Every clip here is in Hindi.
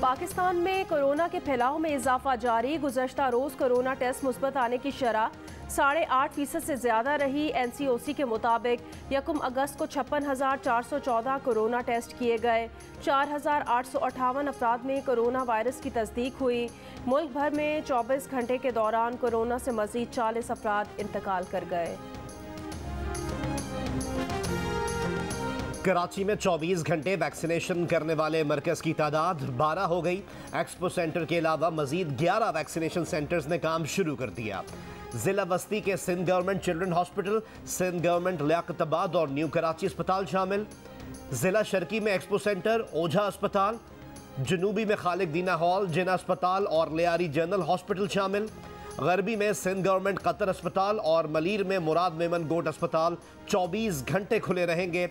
पाकिस्तान में कोरोना के फैलाव में इजाफा जारी। गुज़श्ता रोज़ कोरोना टेस्ट मुस्बत आने की शरह 8.5% से ज़्यादा रही। NCOC के मुताबिक 1 अगस्त को 56,414 कोरोना टेस्ट किए गए। 4,858 अफराद में कोरोना वायरस की तस्दीक हुई। मुल्क भर में 24 घंटे के दौरान कोरोना से मज़ीद 40 अफराद इंतकाल कर गए। कराची में 24 घंटे वैक्सीनेशन करने वाले मरकज़ की तादाद 12 हो गई। एक्सपो सेंटर के अलावा मजीद 11 वैक्सीनेशन सेंटर्स ने काम शुरू कर दिया। जिला बस्ती के Sindh government children hospital, Sindh government Liaquatabad और न्यू कराची अस्पताल शामिल। जिला शर्की में एक्सपो सेंटर, ओझा अस्पताल, जनूबी में खालिद दीना हॉल, जिना अस्पताल और लियारी जनरल हॉस्पिटल शामिल। गरबी में सिंध गवर्नमेंट कतर अस्पताल और मलीर में मुराद मेमन गोट अस्पताल 24 घंटे खुले रहेंगे।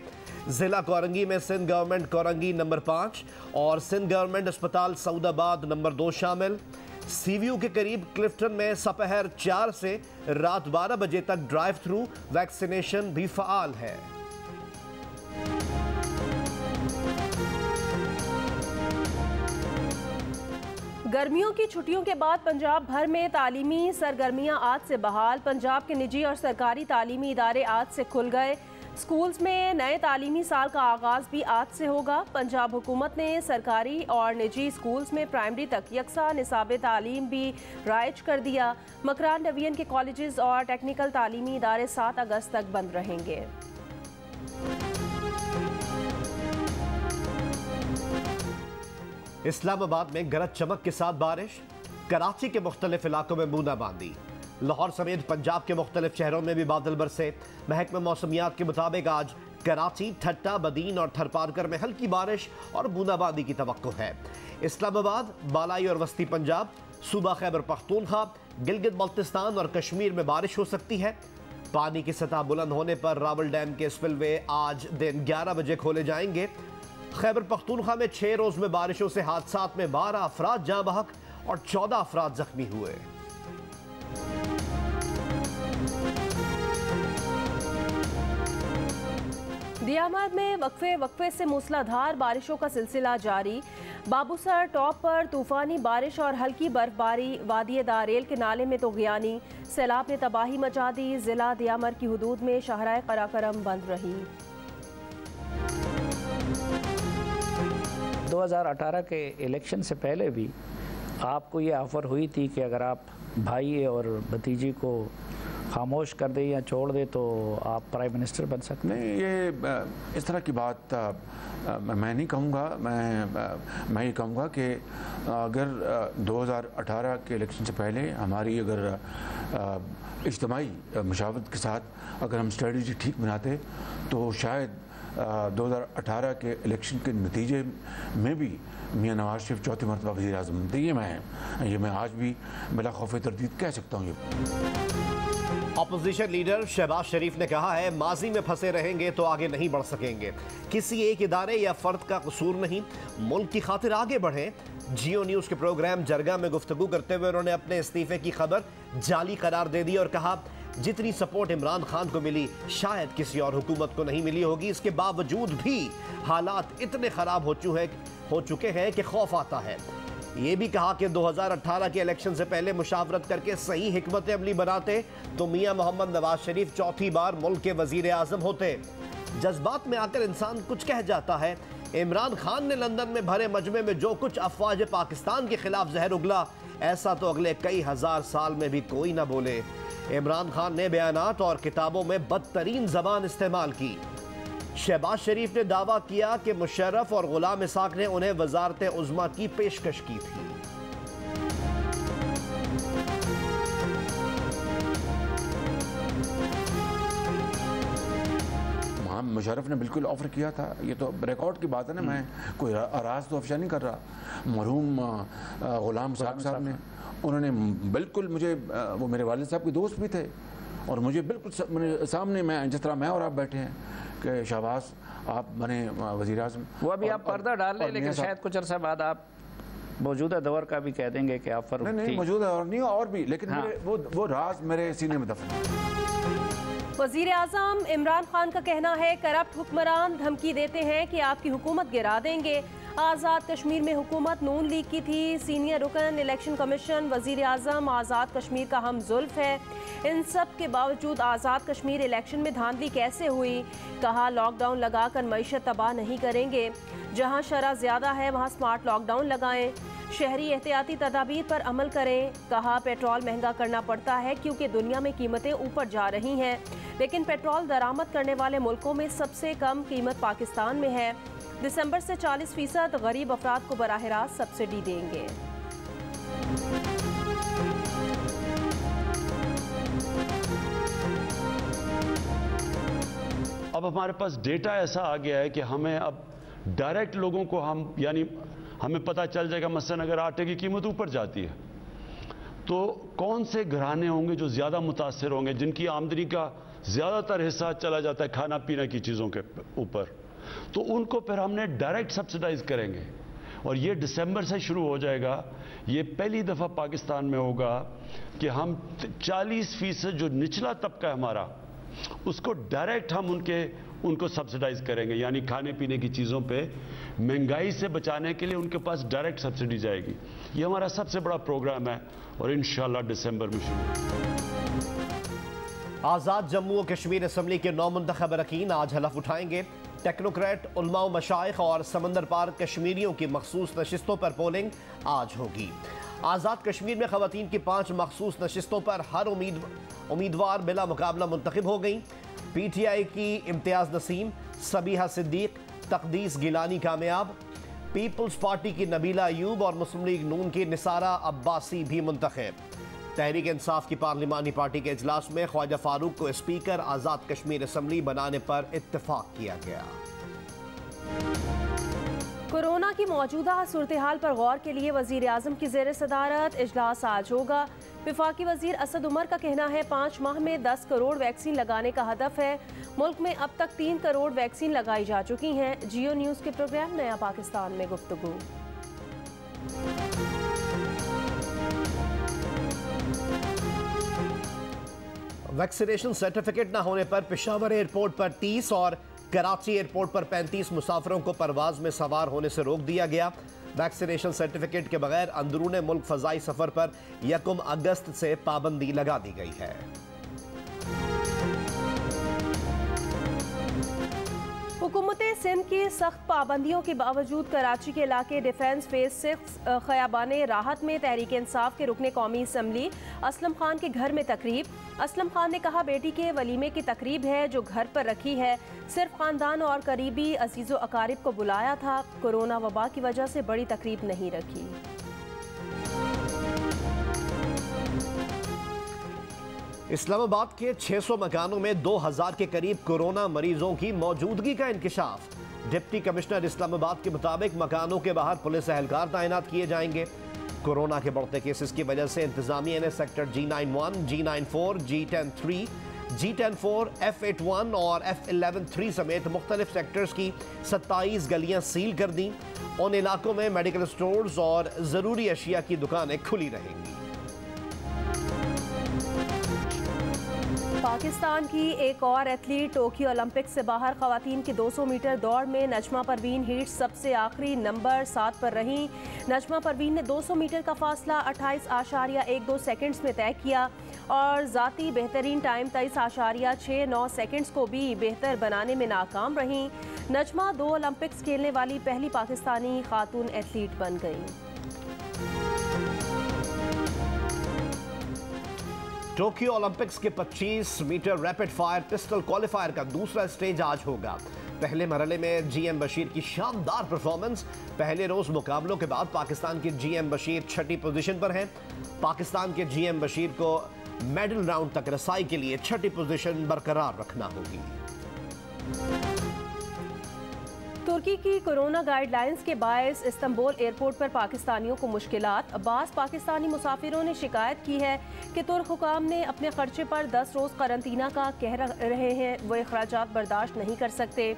जिला कोरंगी में सिंध गवर्नमेंट कोरंगी नंबर 5 और सिंध गवर्नमेंट अस्पताल सऊदाबाद नंबर 2 शामिल। सीवीयू के करीब क्लिफ्टन में सपहर 4 से रात 12 बजे तक ड्राइव थ्रू वैक्सीनेशन भी फ़ाल है। गर्मियों की छुट्टियों के बाद पंजाब भर में तालीमी सरगर्मियां आज से बहाल। पंजाब के निजी और सरकारी तालीमी इदारे आज से खुल गए। स्कूल्स में नए तालीमी साल का आगाज़ भी आज से होगा। पंजाब हुकूमत ने सरकारी और निजी स्कूल्स में प्राइमरी तक यकसा निसाब तालीम भी राइज कर दिया। मकरान डिवीजन के कॉलेजेस और टेक्निकल तालीमी इदारे 7 अगस्त तक बंद रहेंगे। इस्लामाबाद में गरज चमक के साथ बारिश। कराची के मुख्तलिफ इलाकों में बूंदाबांदी। लाहौर समेत पंजाब के मुख्तलिफ शहरों में भी बादल बरसे। महकमा मौसमियात के मुताबिक आज कराची, ठट्टा, बदीन और थरपारकर में हल्की बारिश और बूंदाबांदी की तवक्को है। इस्लामाबाद, बालाई और वस्ती पंजाब, सूबा खैबर पख्तूनख्वा, गिलगित बल्तिस्तान और कश्मीर में बारिश हो सकती है। पानी की सतह बुलंद होने पर रावल डैम के स्पिलवे आज दिन 11 बजे खोले जाएंगे। खैबर पख्तूनख्वा में 6 रोज में बारिशों से हादसात में 12 अफराद जाँ बहक और 14 अफराद जख्मी हुए। दियामर में वक्फे से मूसलाधार बारिशों का सिलसिला जारी। बाबूसर टॉप पर तूफानी बारिश और हल्की बर्फबारी। वादी दारेल के नाले में तोगयानी। सैलाब ने तबाही मचा दी। जिला दियामर की हुदूद में शाहराए कराकरम बंद रही। 2018 के इलेक्शन से पहले भी आपको ये ऑफ़र हुई थी कि अगर आप भाई और भतीजी को खामोश कर दे या छोड़ दे तो आप प्राइम मिनिस्टर बन सकते हैं। नहीं, ये इस तरह की बात मैं नहीं कहूँगा। मैं ये कहूँगा कि अगर 2018 के इलेक्शन से पहले हमारी अगर इज्तिमाई मुशावरत के साथ अगर हम स्ट्रेटजी ठीक बनाते तो शायद 2018 के इलेक्शन के नतीजे में भी मियां नवाज शरीफ चौथी मरतबा वज़ीर आज़म बनते। ये मैं आज भी बिला खौफ तरदीद कह सकता हूँ। अपोजिशन लीडर शहबाज शरीफ ने कहा है, माजी में फंसे रहेंगे तो आगे नहीं बढ़ सकेंगे। किसी एक इदारे या फर्द का कसूर नहीं, मुल्क की खातिर आगे बढ़ें। जियो न्यूज़ के प्रोग्राम जरगा में गुफ्तगू करते हुए उन्होंने अपने इस्तीफे की खबर जाली करार दे दी और कहा, जितनी सपोर्ट इमरान खान को मिली शायद किसी और हुकूमत को नहीं मिली होगी। इसके बावजूद भी हालात इतने ख़राब हो चुके हैं कि खौफ आता है। ये भी कहा कि 2018 के इलेक्शन से पहले मुशावरत करके सही हिकमत अमली बनाते तो मियां मोहम्मद नवाज शरीफ चौथी बार मुल्क के वजीर आज़म होते। जज्बात में आकर इंसान कुछ कह जाता है। इमरान खान ने लंदन में भरे मजमे में जो कुछ अफवाज पाकिस्तान के खिलाफ जहर उगला, ऐसा तो अगले कई हजार साल में भी कोई ना बोले। इमरान खान ने बयानात और किताबों में बदतरीन जबान इस्तेमाल की। शहबाज शरीफ ने दावा किया कि मुशर्रफ और गुलाम इसाक ने उन्हें वजारत उज़्मा की पेशकश की थी। मुशर्रफ ने बिल्कुल ऑफर किया था। ये तो रिकॉर्ड की बात है ना, मैं कोई राज तो अफशा नहीं कर रहा। मरहूम गुलाम इसाक साहब ने, उन्होंने बिल्कुल मुझे, वो मेरे वालिद साहब के दोस्त भी थे और मुझे बिल्कुल सामने, मैं जिस तरह मैं और आप बैठे हैं कि शहबाज आप बने वज़ीर आज़म, वो अभी आप पर्दा डाल रहे हैं, लेकिन शायद कुछ अर्सा बाद आप मौजूदा दौर का भी कह देंगे कि आप नहीं मौजूदा और नहीं और भी, लेकिन हाँ। वो राज मेरे सीने में दफन है। वज़ीर आज़म इमरान खान का कहना है, करप्ट हुक्मरान धमकी देते हैं कि आपकी हुकूमत गिरा देंगे। आज़ाद कश्मीर में हुकूमत नून लीग की थी। सीनियर रुकन इलेक्शन कमीशन वज़ीर आज़म आज़ाद कश्मीर का हम जुल्फ है। इन सब के बावजूद आज़ाद कश्मीर इलेक्शन में धांधली कैसे हुई? कहा लॉकडाउन लगाकर मईशत तबाह नहीं करेंगे। जहां शरह ज़्यादा है वहां स्मार्ट लॉकडाउन लगाएं। शहरी एहतियाती तदाबीर पर अमल करें। कहा पेट्रोल महंगा करना पड़ता है क्योंकि दुनिया में कीमतें ऊपर जा रही हैं, लेकिन पेट्रोल दरामद करने वाले मुल्कों में सबसे कम कीमत पाकिस्तान में है। दिसंबर से 40% गरीब अफराद को बराह रास्त सब्सिडी देंगे। अब हमारे पास डेटा ऐसा आ गया है कि हमें अब डायरेक्ट लोगों को यानी हमें पता चल जाएगा, मसलन अगर आटे की कीमत ऊपर जाती है तो कौन से घराने होंगे जो ज़्यादा मुतासर होंगे, जिनकी आमदनी का ज़्यादातर हिस्सा चला जाता है खाना पीने की चीज़ों के ऊपर, तो उनको फिर हमने डायरेक्ट सब्सिडाइज करेंगे। और ये दिसंबर से शुरू हो जाएगा। ये पहली दफ़ा पाकिस्तान में होगा कि हम 40% जो निचला तबका है हमारा, उसको डायरेक्ट हम उनको सब्सिडाइज करेंगे, यानी खाने पीने की चीज़ों पे महंगाई से बचाने के लिए उनके पास डायरेक्ट सब्सिडी जाएगी। ये हमारा सबसे बड़ा प्रोग्राम है और इंशाल्लाह दिसंबर में शुरू। आज़ाद जम्मू और कश्मीर असम्बली के 9 मुंतखब अरकान आज हलफ उठाएंगे। टेक्नोक्रेट, उलमा व मशाइख और समंदर पार कश्मीरियों की मखसूस नशिस्तों पर पोलिंग आज होगी। आज़ाद कश्मीर में ख़वातीन की 5 मखसूस नशिस्तों पर हर उम्मीदवार बिला मुकाबला मुंतखब हो गई। PTI की इम्तियाज़ नसीम, सबीहा सिद्दीक, तकदीस गिलानी कामयाब। पीपल्स पार्टी की नबीला अयूब और मुस्लिम लीग नून की निसारा अब्बासी भी मुंतखब। तहरीक इंसाफ की पार्लिमानी पार्टी के इजलास में ख्वाजा फारूक को स्पीकर आज़ाद कश्मीर असम्बली बनाने पर इत्तेफाक किया गया। कोरोना की मौजूदा सूरत हाल पर गौर के लिए वज़ीर आज़म की ज़ेर सदारत इजलास आज होगा। वफाकी वज़ीर असद उमर का कहना है 5 माह में 10 करोड़ वैक्सीन लगाने का हदफ है। मुल्क में अब तक 3 करोड़ वैक्सीन लगाई जा चुकी हैं। जियो न्यूज़ के प्रोग्राम नया पाकिस्तान में गुफ्तगू। वैक्सीनेशन सर्टिफिकेट न होने पर पेशावर एयरपोर्ट पर 30 और कराची एयरपोर्ट पर 35 मुसाफिरों को परवाज में सवार होने से रोक दिया गया। वैक्सीनेशन सर्टिफिकेट के बगैर अंदरूने मुल्क फ़ज़ाई सफ़र पर 1 अगस्त से पाबंदी लगा दी गई है। हुकूमत सिंध की सख्त पाबंदियों के बावजूद कराची के इलाके डिफेंस फेज 6 ख़याबाने राहत में तहरीक इंसाफ के रुकने कौमी असम्बली असलम खान के घर में तकरीब। असलम खान ने कहा बेटी के वलीमे की तकरीब है जो घर पर रखी है, सिर्फ ख़ानदान और करीबी अजीज़ो अकारिब को बुलाया था। कोरोना वबा की वजह से बड़ी तकरीब नहीं रखी। इस्लामाबाद के 600 मकानों में 2000 के करीब कोरोना मरीजों की मौजूदगी का इंकिशाफ। डिप्टी कमिश्नर इस्लामाबाद के मुताबिक मकानों के बाहर पुलिस एहलकार तैनात किए जाएंगे। कोरोना के बढ़ते केसेस की वजह से इंतजामिया ने sector G91, G94, G10-3, G10-4, F81 और F11-3 समेत मुख्तलिफ सेक्टर्स की 27 गलियां सील कर दी। उन इलाकों में मेडिकल स्टोर्स और ज़रूरी अशिया की दुकानें खुली रहेंगी। पाकिस्तान की एक और एथलीट टोक्यो ओलंपिक से बाहर। ख़वातीन की 200 मीटर दौड़ में नजमा परवीन हीट सबसे आखिरी नंबर 7 पर रहीं। नजमा परवीन ने 200 मीटर का फासला 28.12 सेकंड्स में तय किया और ज़ाती बेहतरीन टाइम 23.69 सेकंड्स को भी बेहतर बनाने में नाकाम रहीं। नजमा 2 ओलंपिक्स खेलने वाली पहली पाकिस्तानी खातून एथलीट बन गई। टोक्यो ओलंपिक्स के 25 metre rapid fire pistol qualifier का दूसरा स्टेज आज होगा। पहले मरहले में GM बशीर की शानदार परफॉर्मेंस। पहले रोज मुकाबलों के बाद पाकिस्तान के GM बशीर 6ठी पोजीशन पर हैं। पाकिस्तान के GM बशीर को मेडल राउंड तक रसाई के लिए 6ठी पोजीशन बरकरार रखना होगी। तुर्की की कोरोना गाइडलाइंस के बायस इस्तांबुल एयरपोर्ट पर पाकिस्तानियों को मुश्किलात। अब्बास पाकिस्तानी मुसाफिरों ने शिकायत की है कि तुर्क हुकाम ने अपने खर्चे पर 10 रोज़ करंतना का कह रहे हैं, वो अखराजात बर्दाश्त नहीं कर सकते।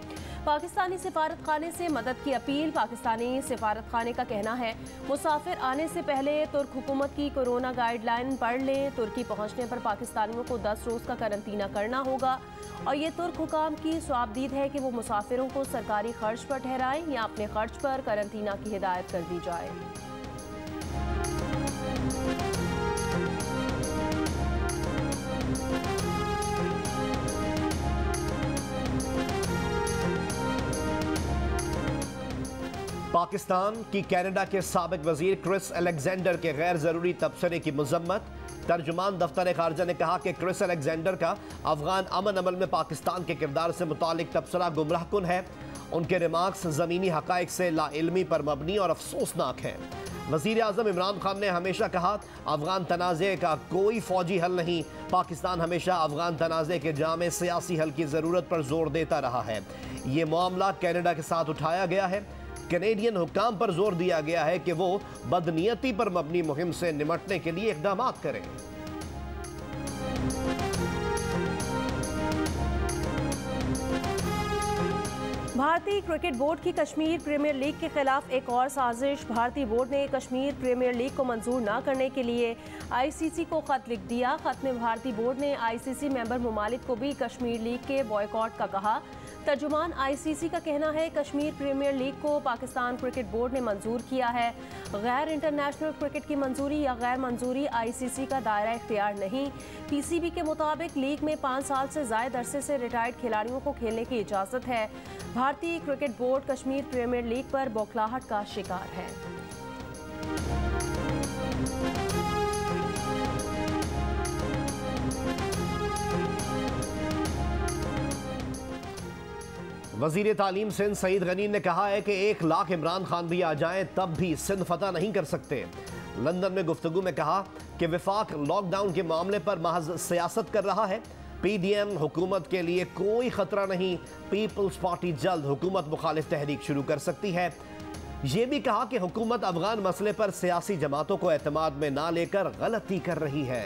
पाकिस्तानी सिफारत खाने से मदद की अपील। पाकिस्तानी सिफारत खाने का कहना है मुसाफिर आने से पहले तुर्क हुकूमत की कोरोना गाइडलाइन पढ़ लें। तुर्की पहुंचने पर पाकिस्तानियों को 10 रोज़ का करंतना करना होगा और ये तुर्क हुकाम की स्वाबदीद है कि वो मुसाफिरों को सरकारी खर्च पर ठहराएं या अपने खर्च पर करंतना की हिदायत कर दी जाए। पाकिस्तान की कनाडा के साबिक वजीर क्रिस अलेक्जेंडर के गैर जरूरी तबसरे की मजम्मत। तर्जुमान दफ्तर खारजा ने कहा कि क्रिस अलेक्जेंडर का अफगान अमन अमल में पाकिस्तान के किरदार से मुतालिक तबसरा गुमराहकुन है। उनके रिमार्क्स ज़मीनी हक़ाइक़ से लाइल्मी पर मबनी और अफसोसनाक हैं। वज़ीर आज़म इमरान खान ने हमेशा कहा अफगान तनाज़े का कोई फ़ौजी हल नहीं। पाकिस्तान हमेशा अफगान तनाज़े के जामे सियासी हल की ज़रूरत पर जोर देता रहा है। ये मामला कनाडा के साथ उठाया गया है। कैनेडियन हुक्काम पर जोर दिया गया है कि वो बदनीयती पर मबनी मुहिम से निमटने के लिए इक़दाम करें। भारतीय क्रिकेट बोर्ड की कश्मीर प्रीमियर लीग के खिलाफ एक और साजिश। भारतीय बोर्ड ने कश्मीर प्रीमियर लीग को मंजूर न करने के लिए आईसीसी को खत लिख दिया। खत में भारतीय बोर्ड ने आईसीसी मेंबर ममालिक को भी कश्मीर लीग के बॉयकॉट का कहा। तर्जुमान आईसीसी का कहना है कश्मीर प्रीमियर लीग को पाकिस्तान क्रिकेट बोर्ड ने मंजूर किया है। गैर इंटरनेशनल क्रिकेट की मंजूरी या गैर मंजूरी आईसीसी का दायरा इख्तियार नहीं। पीसीबी के मुताबिक लीग में 5 साल से ज़ायद अरसे से रिटायर्ड खिलाड़ियों को खेलने की इजाज़त है। भारतीय cricket board Kashmir Premier League पर बौखलाहट का शिकार है। वज़ीर तालीम सिंध सईद गनी ने कहा है कि 1 लाख इमरान खान भी आ जाएं तब भी सिंध फतह नहीं कर सकते। लंदन में गुफ्तगू में कहा कि विफाक लॉकडाउन के मामले पर महज सियासत कर रहा है। पीडीएम हुकूमत के लिए कोई खतरा नहीं। पीपल्स पार्टी जल्द हुकूमत मुखालिफ तहरीक शुरू कर सकती है। ये भी कहा कि हुकूमत अफगान मसले पर सियासी जमातों को एतमाद में ना लेकर गलती कर रही है।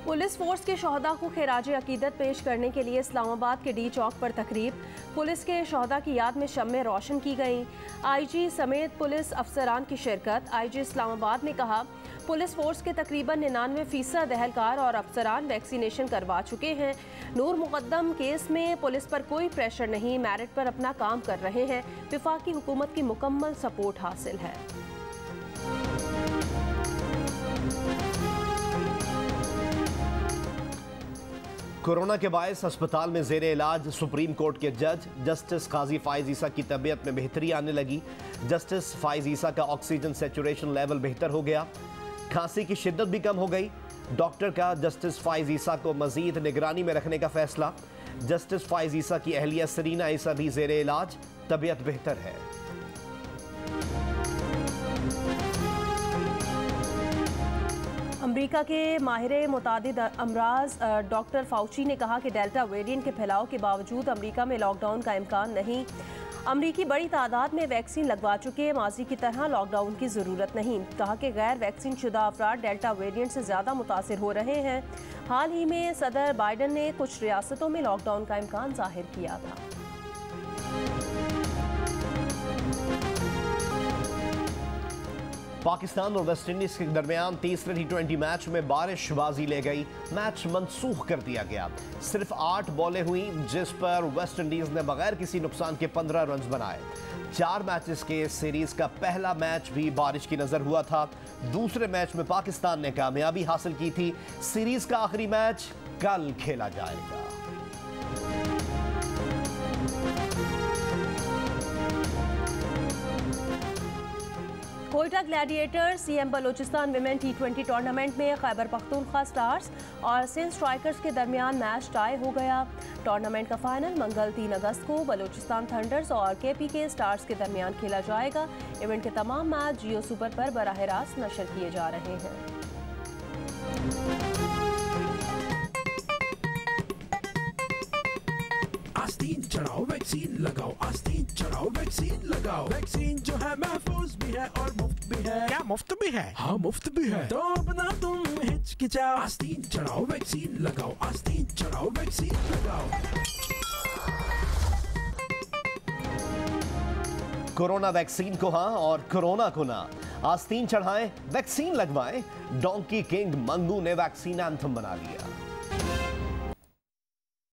पुलिस फोर्स के शहदा को खिराज अकीदत पेश करने के लिए इस्लामाबाद के डी चौक पर तकरीब। पुलिस के शहदा की याद में शम्में रोशन की गईं। आईजी समेत पुलिस अफसरान की शिरकत। आईजी इस्लामाबाद ने कहा पुलिस फोर्स के तकरीबन 99% एहलकार और अफसरान वैक्सीनेशन करवा चुके हैं। नूर मुकद्दम केस में पुलिस पर कोई प्रेशर नहीं, मेरिट पर अपना काम कर रहे हैं। वफाकी हुकूमत की मुकम्मल सपोर्ट हासिल है। कोरोना के बायस अस्पताल में जेर इलाज सुप्रीम कोर्ट के जज जस्टिस काजी फाइज ईसा की तबीयत में बेहतरी आने लगी। जस्टिस फाइज ईसा का ऑक्सीजन सैचुरेशन लेवल बेहतर हो गया। खांसी की शिद्दत भी कम हो गई। डॉक्टर का जस्टिस फाइज ईसा को मजीद निगरानी में रखने का फैसला। जस्टिस फाइज ईसा की अहलिया सरीना ईसा भी जेर इलाज, तबीयत बेहतर है। अमेरिका के माहिर मुतादिद अमराज डॉक्टर फाउची ने कहा कि डेल्टा वेरिएंट के फैलाव के बावजूद अमेरिका में लॉकडाउन का इम्कान नहीं। अमरीकी बड़ी तादाद में वैक्सीन लगवा चुके, माजी की तरह लॉकडाउन की ज़रूरत नहीं। कहा कि गैर वैक्सीन शुदा अफराद डेल्टा वेरिएंट से ज़्यादा मुतासिर हो रहे हैं। हाल ही में सदर बाइडन ने कुछ रियासतों में लॉकडाउन का इम्कान जाहिर किया था। पाकिस्तान और वेस्ट इंडीज के दरमियान तीसरे T20 मैच में बारिशबाजी ले गई। मैच मनसूख कर दिया गया। सिर्फ 8 बॉलें हुई जिस पर वेस्ट इंडीज ने बगैर किसी नुकसान के 15 रन बनाए। 4 मैचेस के सीरीज का पहला मैच भी बारिश की नजर हुआ था। दूसरे मैच में पाकिस्तान ने कामयाबी हासिल की थी। सीरीज का आखिरी मैच कल खेला जाएगा। Quetta Gladiators CM Balochistan women T20 tournament में खैबर पख्तूनख्वा स्टार्स और सिंध स्ट्राइकर्स के दरमियान मैच टाई हो गया। टूर्नामेंट का फाइनल मंगल 3 अगस्त को बलोचिस्तान थंडर्स और KPK स्टार्स के दरमियान खेला जाएगा। इवेंट के तमाम मैच जियो सुपर पर बराह रास्त नशर किए जा रहे हैं। आस्तीन चढ़ाओ वैक्सीन लगाओ, आस्तीन चढ़ाओ वैक्सीन लगाओ। वैक्सीन जो है महफूज भी है और मुफ्त भी है। क्या मुफ्त भी है? हाँ मुफ्त भी है। तो अपना तुम हिचकिचाओ, आस्तीन चढ़ाओ वैक्सीन लगाओ, आस्तीन चढ़ाओ वैक्सीन लगाओ। कोरोना वैक्सीन को हाँ और कोरोना को ना। आस्तीन चढ़ाएं, वैक्सीन लगवाएं। डोंकी किंग मंगू ने वैक्सीन एंथम बना लिया।